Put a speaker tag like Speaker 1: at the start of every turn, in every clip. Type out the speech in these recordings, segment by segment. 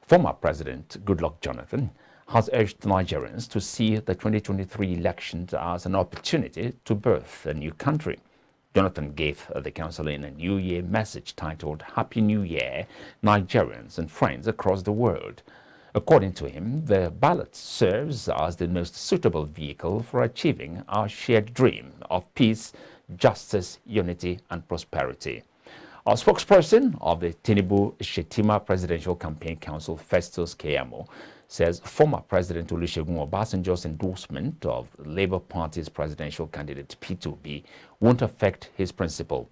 Speaker 1: Former President Goodluck Jonathan has urged Nigerians to see the 2023 elections as an opportunity to birth a new country. Jonathan gave the council in a New Year message titled Happy New Year, Nigerians and friends across the world. According to him, the ballot serves as the most suitable vehicle for achieving our shared dream of peace, justice, unity and prosperity. A spokesperson of the Tinubu Shetima Presidential Campaign Council, Festus Keyamu, says former President Olusegun Obasanjo's endorsement of the Labour Party's presidential candidate P2B won't affect his principle.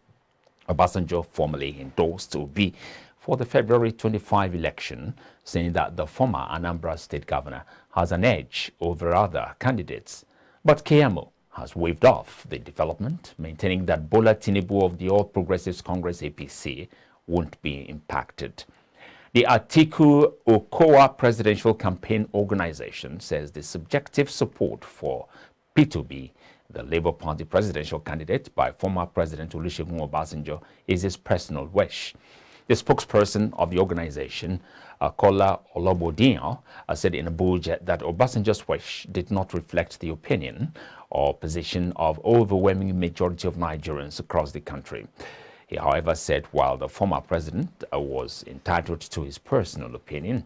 Speaker 1: Obasanjo formally endorsed Obi for the February 25 election, saying that the former Anambra State governor has an edge over other candidates. But Keyamu has waved off the development, maintaining that Bola Tinubu of the All Progressives Congress APC won't be impacted. The Atiku Okowa Presidential Campaign Organization says the subjective support for P2B, the Labour Party presidential candidate by former President Olusegun Obasanjo, is his personal wish. The spokesperson of the organization, Kola Olobodiyan, said in Abuja that Obasanjo's wish did not reflect the opinion or position of overwhelming majority of Nigerians across the country. He, however, said while the former president was entitled to his personal opinion,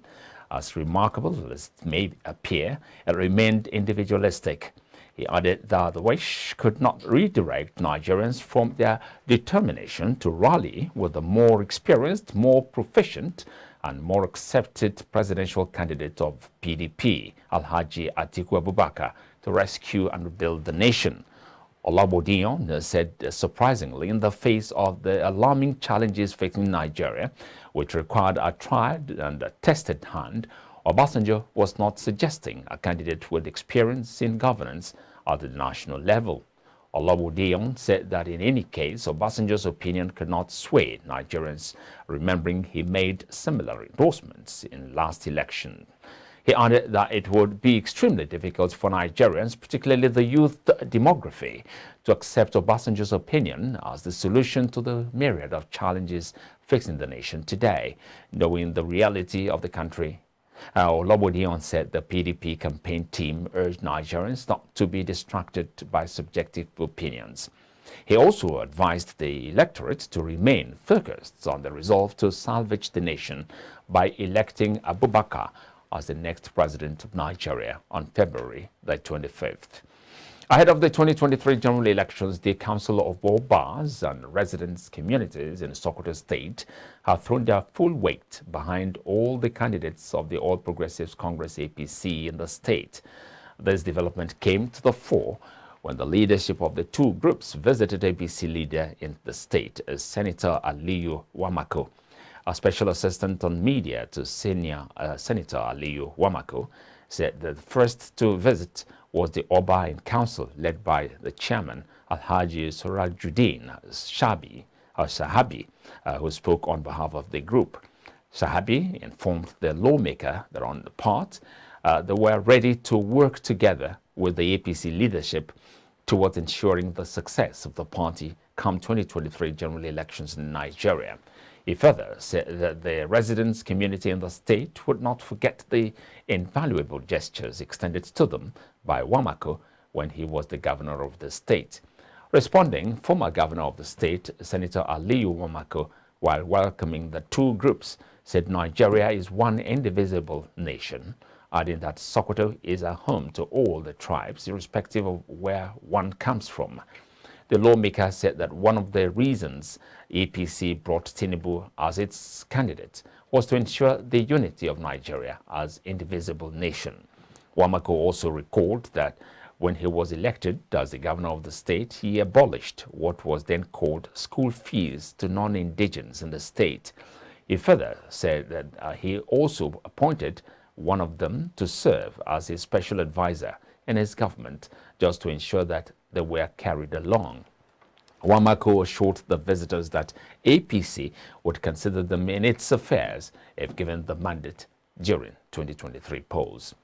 Speaker 1: as remarkable as it may appear, it remained individualistic. He added that the wish could not redirect Nigerians from their determination to rally with a more experienced, more proficient, and more accepted presidential candidate of PDP, Alhaji Atiku Abubakar, to rescue and rebuild the nation. Olabodiyan said, surprisingly, in the face of the alarming challenges facing Nigeria, which required a tried and a tested hand, Obasanjo was not suggesting a candidate with experience in governance at the national level. Olabodiyan said that in any case, Obasanjo's opinion could not sway Nigerians, remembering he made similar endorsements in last election. He added that it would be extremely difficult for Nigerians, particularly the youth demography, to accept Obasanjo's opinion as the solution to the myriad of challenges facing the nation today, knowing the reality of the country. Olabodiyan said the PDP campaign team urged Nigerians not to be distracted by subjective opinions. He also advised the electorate to remain focused on the resolve to salvage the nation by electing Abubakar as the next president of Nigeria on February the 25th. Ahead of the 2023 general elections, the Council of Obas and residents' communities in Sokoto State have thrown their full weight behind all the candidates of the All Progressives Congress APC in the state. This development came to the fore when the leadership of the two groups visited APC leader in the state, Senator Aliyu Wamako. A special assistant on media to senior Senator Aliyu Wamako said that the first to visit was the Oba in Council led by the chairman, Alhaji Surajuddin Sahabi, who spoke on behalf of the group. Sahabi informed the lawmaker that on the part, they were ready to work together with the APC leadership towards ensuring the success of the party come 2023 general elections in Nigeria. He further said that the residents' community in the state would not forget the invaluable gestures extended to them by Wamako when he was the governor of the state. Responding, former governor of the state, Senator Aliyu Wamako, while welcoming the two groups, said Nigeria is one indivisible nation, adding that Sokoto is a home to all the tribes, irrespective of where one comes from. The lawmaker said that one of the reasons APC brought Tinubu as its candidate was to ensure the unity of Nigeria as indivisible nation. Wamako also recalled that when he was elected as the governor of the state, he abolished what was then called school fees to non-indigenous in the state. He further said that he also appointed one of them to serve as his special advisor in his government, just to ensure that they were carried along. Wamako assured the visitors that APC would consider them in its affairs if given the mandate during 2023 polls.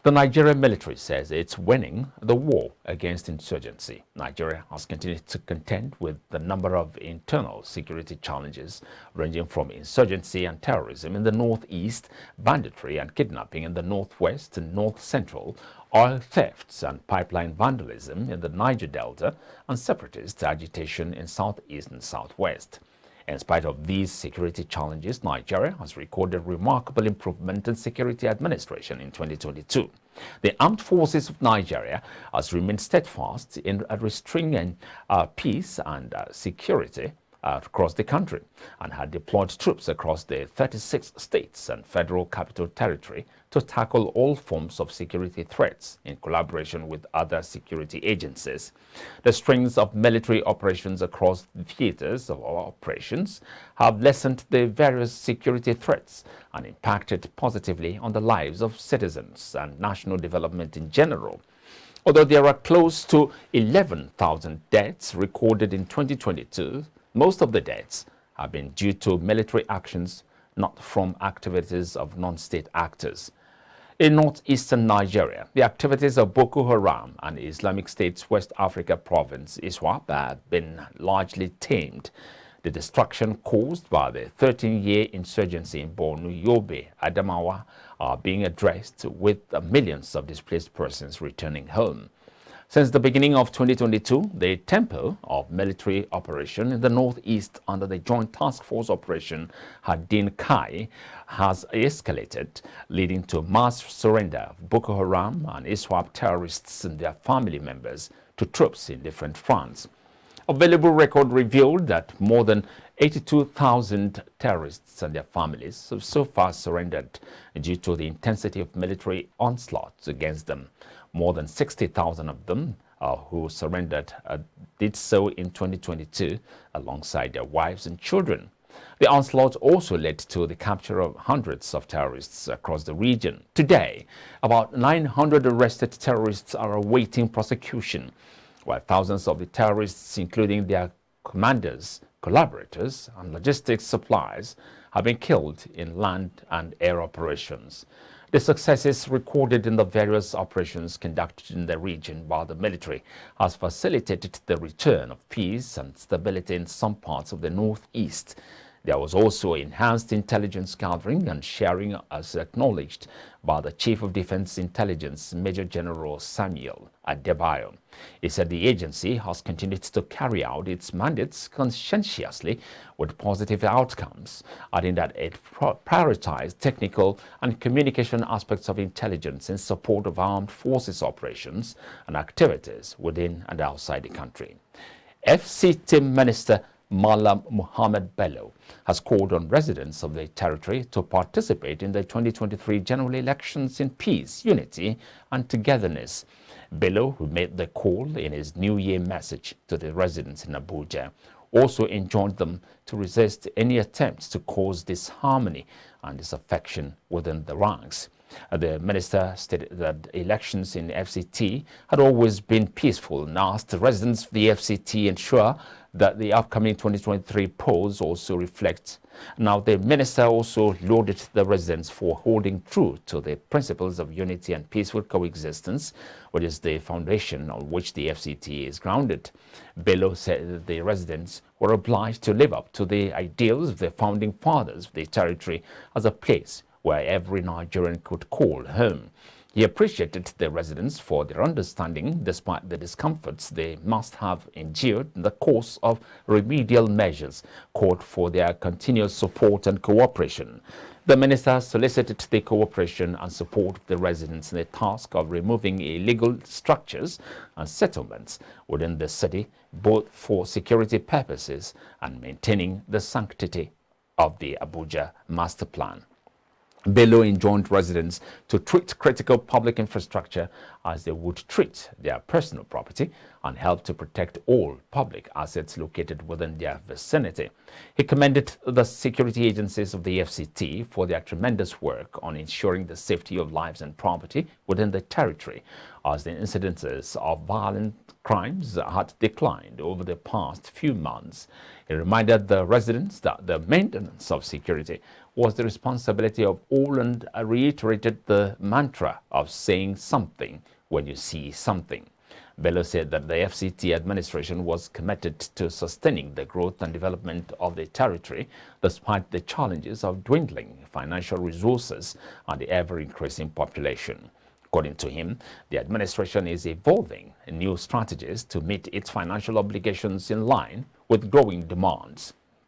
Speaker 1: The Nigerian military says it's winning the war against insurgency. Nigeria has continued to contend with the number of internal security challenges ranging from insurgency and terrorism in the northeast, banditry and kidnapping in the northwest and north-central, oil thefts and pipeline vandalism in the Niger Delta, and separatist agitation in southeast and southwest. In spite of these security challenges, Nigeria has recorded remarkable improvement in security administration in 2022. The Armed Forces of Nigeria has remained steadfast in restraining peace and security across the country and had deployed troops across the 36 states and federal capital territory to tackle all forms of security threats in collaboration with other security agencies. The strings of military operations across theaters of our operations have lessened the various security threats and impacted positively on the lives of citizens and national development in general. Although there are close to 11,000 deaths recorded in 2022, most of the deaths have been due to military actions, not from activities of non-state actors. In northeastern Nigeria, the activities of Boko Haram and Islamic State's West Africa province, ISWAP, have been largely tamed. The destruction caused by the 13-year insurgency in Borno, Yobe, Adamawa are being addressed with millions of displaced persons returning home. Since the beginning of 2022, the tempo of military operation in the northeast under the Joint Task Force Operation Hadin Kai has escalated, leading to mass surrender of Boko Haram and ISWAP terrorists and their family members to troops in different fronts. Available record revealed that more than 82,000 terrorists and their families have so far surrendered due to the intensity of military onslaughts against them. More than 60,000 of them who surrendered did so in 2022 alongside their wives and children. The onslaught also led to the capture of hundreds of terrorists across the region. Today, about 900 arrested terrorists are awaiting prosecution, while thousands of the terrorists, including their commanders, collaborators, and logistics suppliers, have been killed in land and air operations. The successes recorded in the various operations conducted in the region by the military has facilitated the return of peace and stability in some parts of the northeast. There was also enhanced intelligence gathering and sharing, as acknowledged by the Chief of Defense Intelligence, Major General Samuel Adebayo. He said the agency has continued to carry out its mandates conscientiously with positive outcomes, adding that it prioritized technical and communication aspects of intelligence in support of armed forces operations and activities within and outside the country. FCT Minister Malam Muhammad Bello has called on residents of the territory to participate in the 2023 general elections in peace, unity and togetherness. Bello, who made the call in his New Year message to the residents in Abuja, also enjoined them to resist any attempts to cause disharmony and disaffection within the ranks. The minister stated that elections in FCT had always been peaceful and asked the residents of the FCT ensure that the upcoming 2023 polls also reflect. Now, the minister also lauded the residents for holding true to the principles of unity and peaceful coexistence, which is the foundation on which the FCT is grounded. Bello said that the residents were obliged to live up to the ideals of the founding fathers of the territory as a place where every Nigerian could call home. He appreciated the residents for their understanding despite the discomforts they must have endured in the course of remedial measures, called for their continuous support and cooperation. The minister solicited the cooperation and support of the residents in the task of removing illegal structures and settlements within the city, both for security purposes and maintaining the sanctity of the Abuja Master Plan. Bello enjoined residents to treat critical public infrastructure as they would treat their personal property and help to protect all public assets located within their vicinity. He commended the security agencies of the FCT for their tremendous work on ensuring the safety of lives and property within the territory, as the incidences of violent crimes had declined over the past few months. He reminded the residents that the maintenance of security was the responsibility of all and reiterated the mantra of saying something when you see something. Bello said that the FCT administration was committed to sustaining the growth and development of the territory despite the challenges of dwindling financial resources and the ever-increasing population. According to him, the administration is evolving new strategies to meet its financial obligations in line with growing demands.